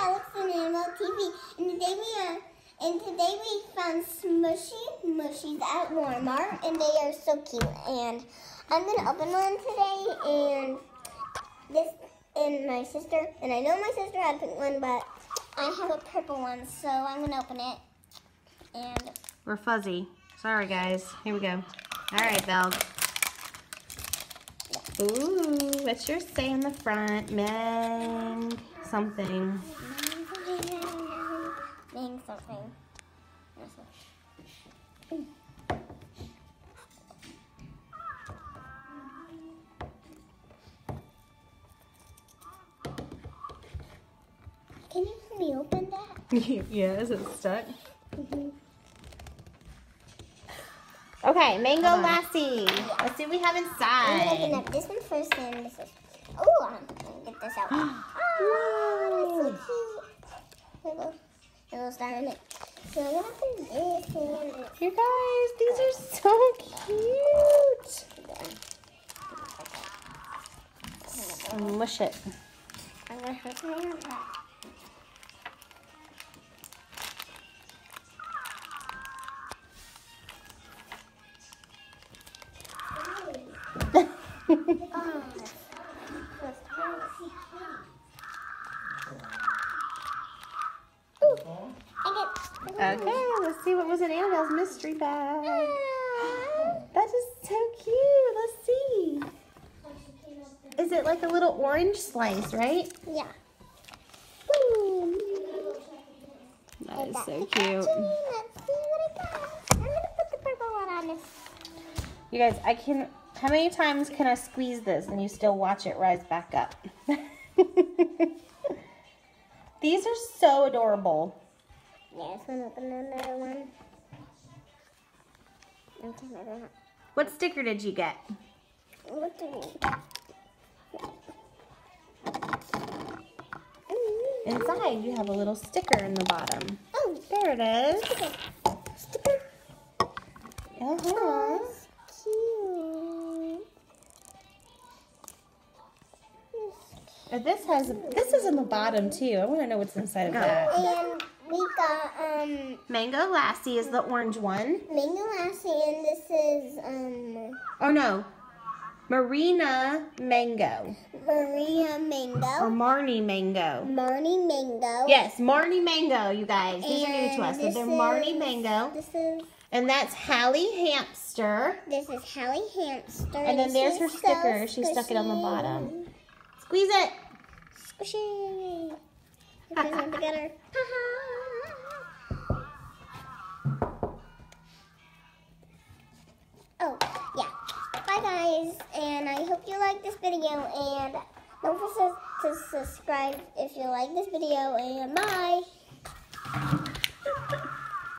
LUXE and Animal TV, and today we found Smooshy Mushies at Walmart, and they are so cute. And I'm gonna open one today, and my sister, and I know my sister had a pink one, but I have a purple one, so I'm gonna open it. And we're fuzzy. Sorry, guys. Here we go. All right, Belle. Ooh, what's your say in the front? Mang something. Mang something. Can you help me open that? Yeah, is it stuck? Mm-hmm. Okay, Mango Lassie. Let's see what we have inside. I'm gonna open up this one first, and this is. Oh, I'm gonna get this out. Oh, that's so cute. A little star in it. So I'm gonna open this one. You guys, these are so cute. Mush it. I'm gonna hurt my hand. Okay, let's see what was in Annabelle's mystery bag. That is so cute. Let's see. Is it like a little orange slice, right? Yeah. That is so cute. Let's see what I got. I'm gonna put the purple one on this. You guys, how many times can I squeeze this and you still watch it rise back up? These are so adorable. Yeah, just want to open another one. What sticker did you get? What do we? Inside, you have a little sticker in the bottom. Oh, there it is. sticker. Uh-huh. Cute. This is in the bottom too. I want to know what's inside of that. And we got Mango Lassie is the orange one. Mango Lassie, and this is Oh no, Marina Mango. Maria Mango. Or Marnie Mango. Marnie Mango. Yes, Marnie Mango, you guys. These are new to us. So they're Marnie Mango. And that's Hallie Hamster. This is Hallie Hamster. And then there's her sticker. She stuck it on the bottom. Squeeze it. Squishy. Put them together. Oh, yeah. Bye, guys. And I hope you like this video. And don't forget to subscribe if you like this video. And bye.